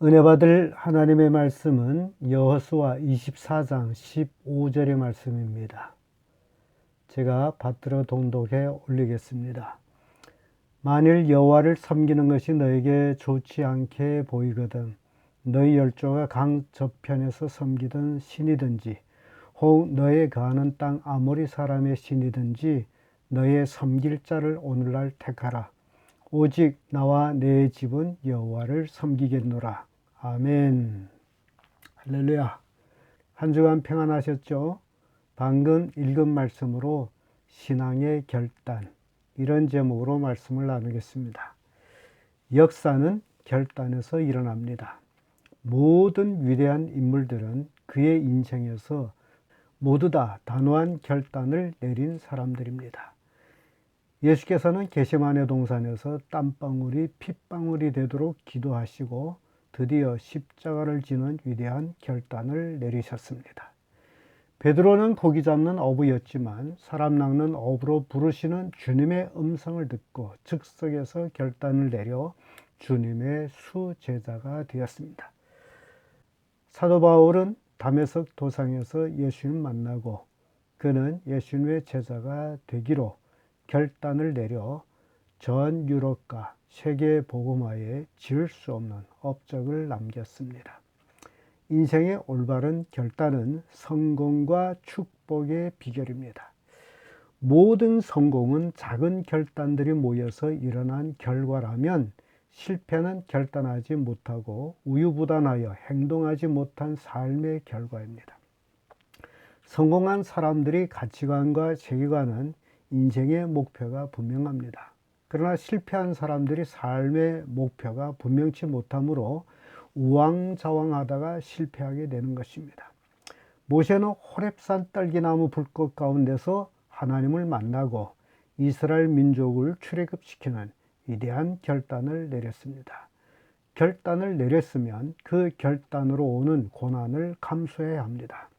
은혜 받을 하나님의 말씀은 여호수아 24장 15절의 말씀입니다. 제가 받들어 동독해 올리겠습니다. 만일 여호와를 섬기는 것이 너에게 좋지 않게 보이거든 너희 열조가 강 저편에서 섬기던 신이든지 혹 너의 거하는 땅 아모리 사람의 신이든지 너의 섬길 자를 오늘날 택하라. 오직 나와 내 집은 여호와를 섬기겠노라. 아멘. 할렐루야. 한 주간 평안하셨죠? 방금 읽은 말씀으로 신앙의 결단, 이런 제목으로 말씀을 나누겠습니다. 역사는 결단에서 일어납니다. 모든 위대한 인물들은 그의 인생에서 모두 다 단호한 결단을 내린 사람들입니다. 예수께서는 겟세마네 동산에서 땀방울이 핏방울이 되도록 기도하시고 드디어 십자가를 지는 위대한 결단을 내리셨습니다. 베드로는 고기 잡는 어부였지만 사람 낚는 어부로 부르시는 주님의 음성을 듣고 즉석에서 결단을 내려 주님의 수제자가 되었습니다. 사도 바울은 다메섹 도상에서 예수님 만나고 그는 예수님의 제자가 되기로 결단을 내려 전 유럽과 세계 복음화에 지을 수 없는 업적을 남겼습니다. 인생의 올바른 결단은 성공과 축복의 비결입니다. 모든 성공은 작은 결단들이 모여서 일어난 결과라면 실패는 결단하지 못하고 우유부단하여 행동하지 못한 삶의 결과입니다. 성공한 사람들이 가치관과 세계관은 인생의 목표가 분명합니다. 그러나 실패한 사람들이 삶의 목표가 분명치 못하므로 우왕좌왕하다가 실패하게 되는 것입니다. 모세는 호렙산 떨기나무 불꽃 가운데서 하나님을 만나고 이스라엘 민족을 출애굽시키는 위대한 결단을 내렸습니다. 결단을 내렸으면 그 결단으로 오는 고난을 감수해야 합니다.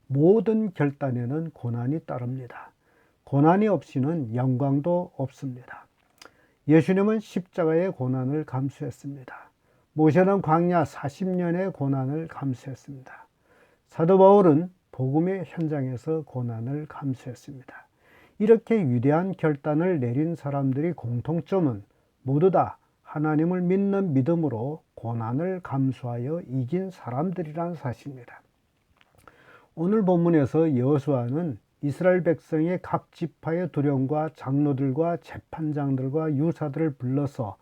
모든 결단에는 고난이 따릅니다. 고난이 없이는 영광도 없습니다. 예수님은 십자가의 고난을 감수했습니다. 모세는 광야 40년의 고난을 감수했습니다. 사도 바울은 복음의 현장에서 고난을 감수했습니다. 이렇게 위대한 결단을 내린 사람들의 공통점은 모두 다 하나님을 믿는 믿음으로 고난을 감수하여 이긴 사람들이란 사실입니다. 오늘 본문에서 여호수아는 이스라엘 백성의 각 지파의 두령과 장로들과 재판장들과 유사들을 불러서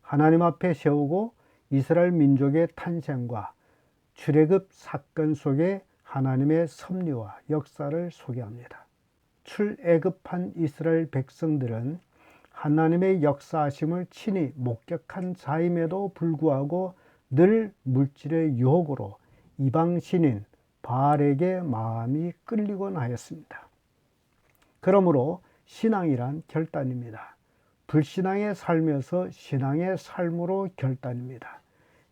하나님 앞에 세우고 이스라엘 민족의 탄생과 출애굽 사건 속에 하나님의 섭리와 역사를 소개합니다. 출애굽한 이스라엘 백성들은 하나님의 역사하심을 친히 목격한 자임에도 불구하고 늘 물질의 유혹으로 이방신인 바알에게 마음이 끌리곤 하였습니다. 그러므로 신앙이란 결단입니다. 불신앙의 삶에서 신앙의 삶으로 결단입니다.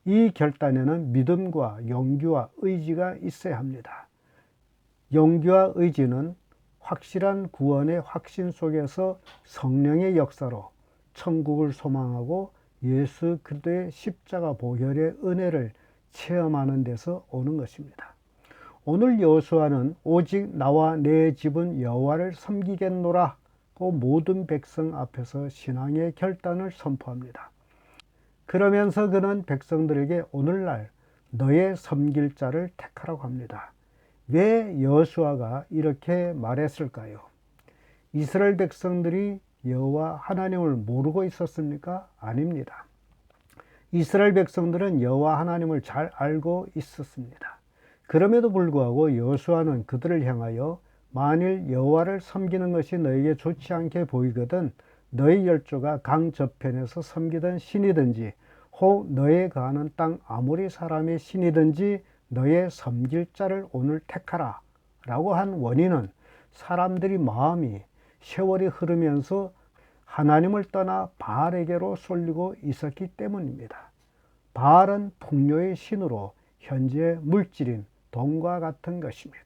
이 결단에는 믿음과 용기와 의지가 있어야 합니다. 용기와 의지는 확실한 구원의 확신 속에서 성령의 역사로 천국을 소망하고 예수 그리스도의 십자가 보혈의 은혜를 체험하는 데서 오는 것입니다. 오늘 여호수아는 오직 나와 내 집은 여호와를 섬기겠노라 고 모든 백성 앞에서 신앙의 결단을 선포합니다. 그러면서 그는 백성들에게 오늘날 너의 섬길 자를 택하라고 합니다. 왜 여호수아가 이렇게 말했을까요? 이스라엘 백성들이 여호와 하나님을 모르고 있었습니까? 아닙니다. 이스라엘 백성들은 여호와 하나님을 잘 알고 있었습니다. 그럼에도 불구하고 여호수아는 그들을 향하여 만일 여호와를 섬기는 것이 너에게 좋지 않게 보이거든 너희 열조가 강 저편에서 섬기던 신이든지 혹 너의 거하는 땅 아모리 사람의 신이든지 너의 섬길 자를 오늘 택하라 라고 한 원인은 사람들이 마음이 세월이 흐르면서 하나님을 떠나 바알에게로 쏠리고 있었기 때문입니다. 바알은 풍요의 신으로 현재 물질인 돈과 같은 것입니다.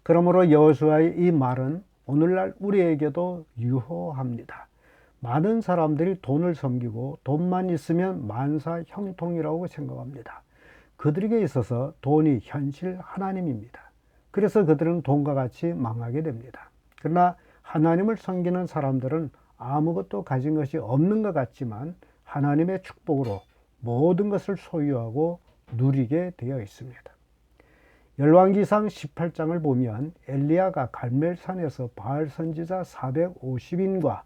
그러므로 여호수아의 이 말은 오늘날 우리에게도 유효합니다. 많은 사람들이 돈을 섬기고 돈만 있으면 만사 형통이라고 생각합니다. 그들에게 있어서 돈이 현실 하나님입니다. 그래서 그들은 돈과 같이 망하게 됩니다. 그러나 하나님을 섬기는 사람들은 아무것도 가진 것이 없는 것 같지만 하나님의 축복으로 모든 것을 소유하고 누리게 되어 있습니다. 열왕기상 18장을 보면 엘리야가 갈멜산에서 바알 선지자 450인과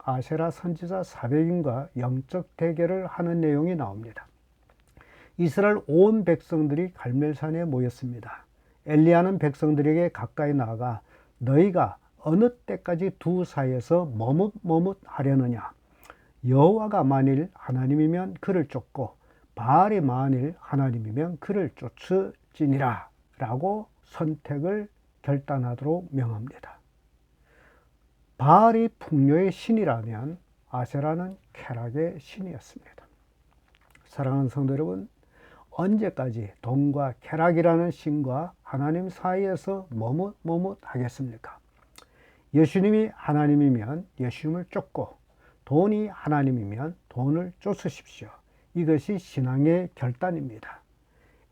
아세라 선지자 400인과 영적 대결을 하는 내용이 나옵니다. 이스라엘 온 백성들이 갈멜산에 모였습니다. 엘리야는 백성들에게 가까이 나아가 너희가 어느 때까지 두 사이에서 머뭇머뭇하려느냐. 여호와가 만일 하나님이면 그를 쫓고 바알이 만일 하나님이면 그를 쫓으지니라 라고 선택을 결단하도록 명합니다. 바알이 풍요의 신이라면 아세라는 쾌락의 신이었습니다. 사랑하는 성도 여러분, 언제까지 돈과 쾌락이라는 신과 하나님 사이에서 머뭇머뭇하겠습니까? 예수님이 하나님이면 예수님을 쫓고 돈이 하나님이면 돈을 쫓으십시오. 이것이 신앙의 결단입니다.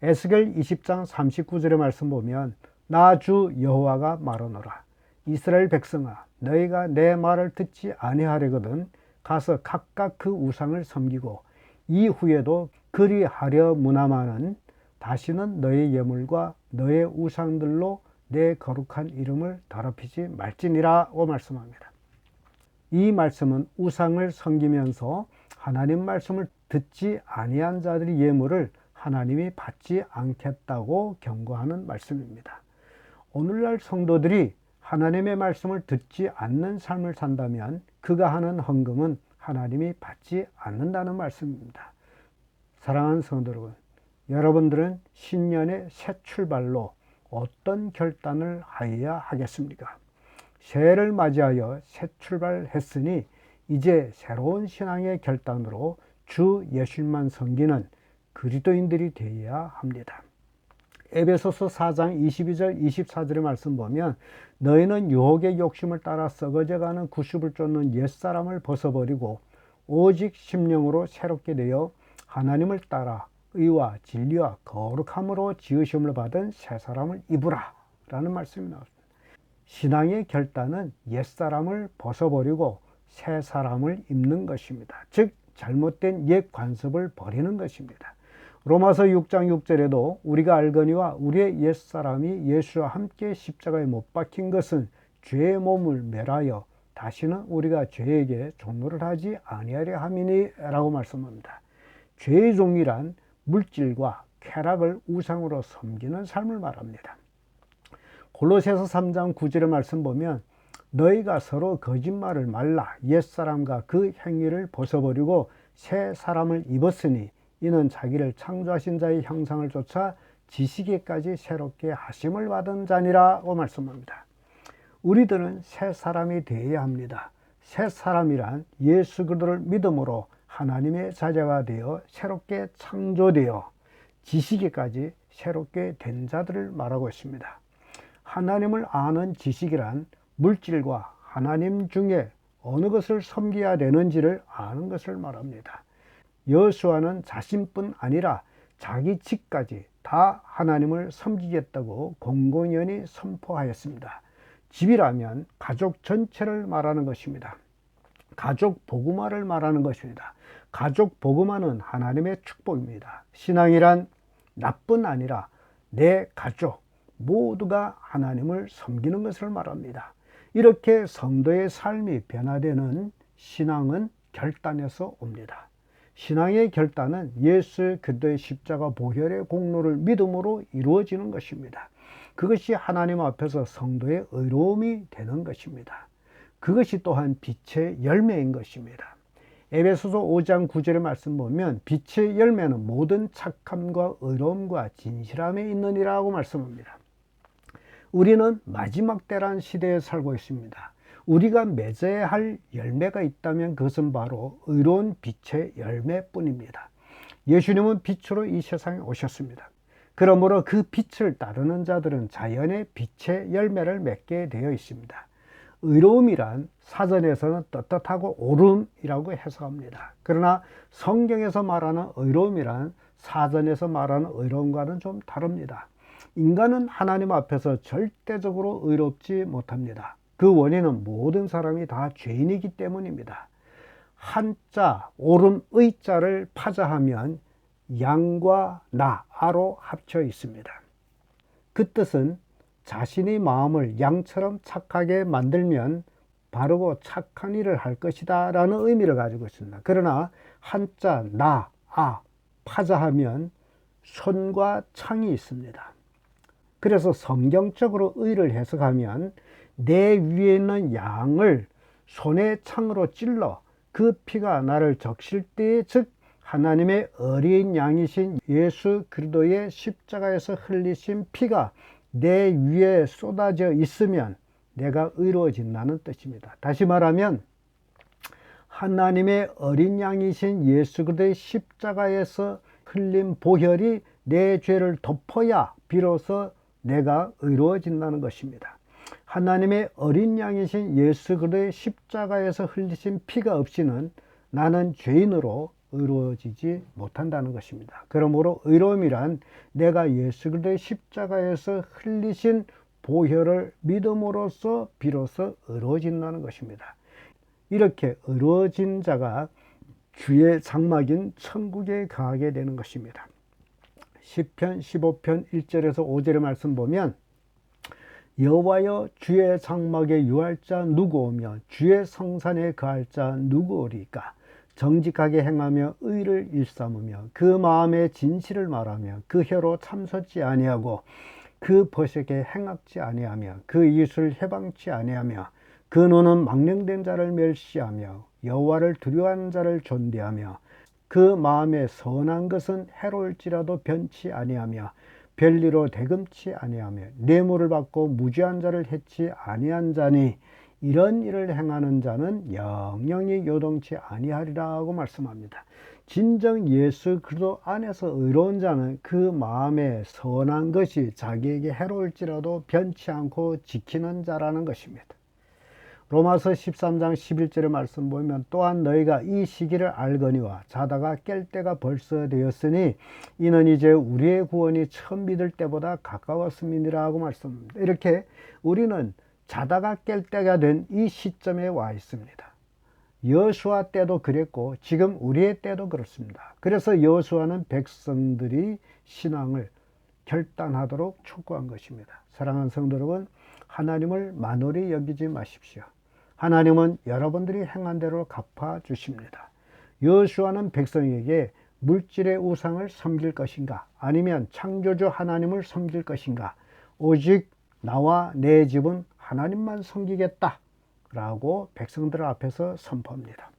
에스겔 20장 39절의 말씀 보면 나 주 여호와가 말하노라. 이스라엘 백성아 너희가 내 말을 듣지 아니하려거든 가서 각각 그 우상을 섬기고 이후에도 그리하려 무나마는 다시는 너의 예물과 너의 우상들로 내 거룩한 이름을 더럽히지 말지니라고 말씀합니다. 이 말씀은 우상을 섬기면서 하나님 말씀을 듣지 아니한 자들의 예물을 하나님이 받지 않겠다고 경고하는 말씀입니다. 오늘날 성도들이 하나님의 말씀을 듣지 않는 삶을 산다면 그가 하는 헌금은 하나님이 받지 않는다는 말씀입니다. 사랑하는 성도 여러분, 여러분들은 신년의 새 출발로 어떤 결단을 하여야 하겠습니까? 새해를 맞이하여 새 출발했으니 이제 새로운 신앙의 결단으로 주 예수님만 섬기는 그리스도인들이 되어야 합니다. 에베소서 4장 22절 24절의 말씀 보면 너희는 유혹의 욕심을 따라 썩어져가는 구습을 쫓는 옛사람을 벗어버리고 오직 심령으로 새롭게 되어 하나님을 따라 의와 진리와 거룩함으로 지으심을 받은 새 사람을 입으라 라는 말씀이 나옵니다. 신앙의 결단은 옛사람을 벗어버리고 새 사람을 입는 것입니다. 즉 잘못된 옛 관습을 버리는 것입니다. 로마서 6장 6절에도 우리가 알거니와 우리의 옛사람이 예수와 함께 십자가에 못 박힌 것은 죄의 몸을 멸하여 다시는 우리가 죄에게 종노를 하지 아니하려 함이니 라고 말씀합니다. 죄의 종이란 물질과 쾌락을 우상으로 섬기는 삶을 말합니다. 골로새서 3장 9절의 말씀 보면 너희가 서로 거짓말을 말라 옛사람과 그 행위를 벗어버리고 새 사람을 입었으니 이는 자기를 창조하신 자의 형상을 쫓아 지식에까지 새롭게 하심을 받은 자니라고 말씀합니다. 우리들은 새 사람이 되어야 합니다. 새 사람이란 예수 그리스도를 믿음으로 하나님의 자녀가 되어 새롭게 창조되어 지식에까지 새롭게 된 자들을 말하고 있습니다. 하나님을 아는 지식이란 물질과 하나님 중에 어느 것을 섬겨야 되는지를 아는 것을 말합니다. 여호수아는 자신뿐 아니라 자기 집까지 다 하나님을 섬기겠다고 공공연히 선포하였습니다. 집이라면 가족 전체를 말하는 것입니다. 가족 복음화를 말하는 것입니다. 가족 복음화는 하나님의 축복입니다. 신앙이란 나뿐 아니라 내 가족 모두가 하나님을 섬기는 것을 말합니다. 이렇게 성도의 삶이 변화되는 신앙은 결단에서 옵니다. 신앙의 결단은 예수 그리스도의 십자가 보혈의 공로를 믿음으로 이루어지는 것입니다. 그것이 하나님 앞에서 성도의 의로움이 되는 것입니다. 그것이 또한 빛의 열매인 것입니다. 에베소서 5장 9절의 말씀 보면 빛의 열매는 모든 착함과 의로움과 진실함에 있느니라고 말씀합니다. 우리는 마지막 때란 시대에 살고 있습니다. 우리가 맺어야 할 열매가 있다면 그것은 바로 의로운 빛의 열매뿐입니다. 예수님은 빛으로 이 세상에 오셨습니다. 그러므로 그 빛을 따르는 자들은 자연의 빛의 열매를 맺게 되어 있습니다. 의로움이란 사전에서는 떳떳하고 옳음이라고 해석합니다. 그러나 성경에서 말하는 의로움이란 사전에서 말하는 의로움과는 좀 다릅니다. 인간은 하나님 앞에서 절대적으로 의롭지 못합니다. 그 원인은 모든 사람이 다 죄인이기 때문입니다. 한자, 옳음, 의자를 파자하면 양과 나아로 합쳐 있습니다. 그 뜻은 자신의 마음을 양처럼 착하게 만들면 바르고 착한 일을 할 것이다 라는 의미를 가지고 있습니다. 그러나 한자, 나, 아, 파자하면 손과 창이 있습니다. 그래서 성경적으로 의를 해석하면 내 위에 있는 양을 손의 창으로 찔러 그 피가 나를 적실 때에, 즉 하나님의 어린 양이신 예수 그리스도의 십자가에서 흘리신 피가 내 위에 쏟아져 있으면 내가 의로워진다는 뜻입니다. 다시 말하면 하나님의 어린 양이신 예수 그리스도의 십자가에서 흘린 보혈이 내 죄를 덮어야 비로소 내가 의로워진다는 것입니다. 하나님의 어린 양이신 예수 그리스도의 십자가에서 흘리신 피가 없이는 나는 죄인으로 의로워지지 못한다는 것입니다. 그러므로 의로움이란 내가 예수 그리스도의 십자가에서 흘리신 보혈을 믿음으로써 비로소 의로워진다는 것입니다. 이렇게 의로워진 자가 주의 장막인 천국에 거하게 되는 것입니다. 시편 15편 1절에서 5절의 말씀 보면 여호와여 주의 장막에 유할 자 누구오며 주의 성산에 거할 자 누구오리까? 정직하게 행하며 의를 일삼으며 그 마음에 진실을 말하며 그 혀로 참섰지 아니하고 그 벗에게 행악지 아니하며 그 입을 해방치 아니하며 그 눈은 망령된 자를 멸시하며 여호와를 두려워하는 자를 존대하며 그 마음에 선한 것은 해로울지라도 변치 아니하며 별리로 대금치 아니하며 뇌물을 받고 무죄한 자를 해치 아니한 자니 이런 일을 행하는 자는 영영이 요동치 아니하리라고 말씀합니다. 진정 예수 그리스도 안에서 의로운 자는 그 마음에 선한 것이 자기에게 해로울지라도 변치 않고 지키는 자라는 것입니다. 로마서 13장 11절의 말씀 보면 또한 너희가 이 시기를 알거니와 자다가 깰 때가 벌써 되었으니 이는 이제 우리의 구원이 처음 믿을 때보다 가까웠음이니라고 말씀합니다. 이렇게 우리는 자다가 깰 때가 된 이 시점에 와 있습니다. 여호수아 때도 그랬고 지금 우리의 때도 그렇습니다. 그래서 여호수아는 백성들이 신앙을 결단하도록 촉구한 것입니다. 사랑하는 성도 여러분, 하나님을 만홀히 여기지 마십시오. 하나님은 여러분들이 행한 대로 갚아 주십니다. 여호수아는 백성에게 물질의 우상을 섬길 것인가 아니면 창조주 하나님을 섬길 것인가, 오직 나와 내 집은 하나님만 섬기겠다 라고 백성들 앞에서 선포합니다.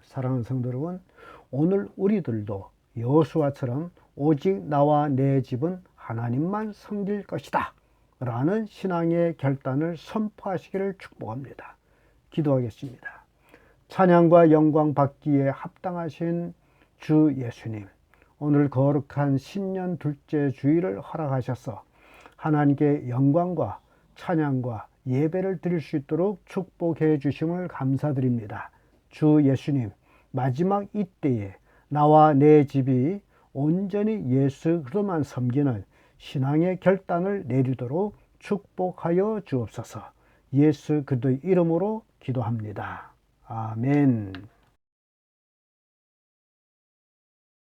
사랑하는 성도 여러분, 오늘 우리들도 여호수아처럼 오직 나와 내 집은 하나님만 섬길 것이다 라는 신앙의 결단을 선포하시기를 축복합니다. 기도하겠습니다. 찬양과 영광 받기에 합당하신 주 예수님, 오늘 거룩한 신년 둘째 주일을 허락하셔서 하나님께 영광과 찬양과 예배를 드릴 수 있도록 축복해 주심을 감사드립니다. 주 예수님, 마지막 이때에 나와 내 집이 온전히 예수 그리스도만 섬기는 신앙의 결단을 내리도록 축복하여 주옵소서. 예수 그리스도의 이름으로 기도합니다. 아멘.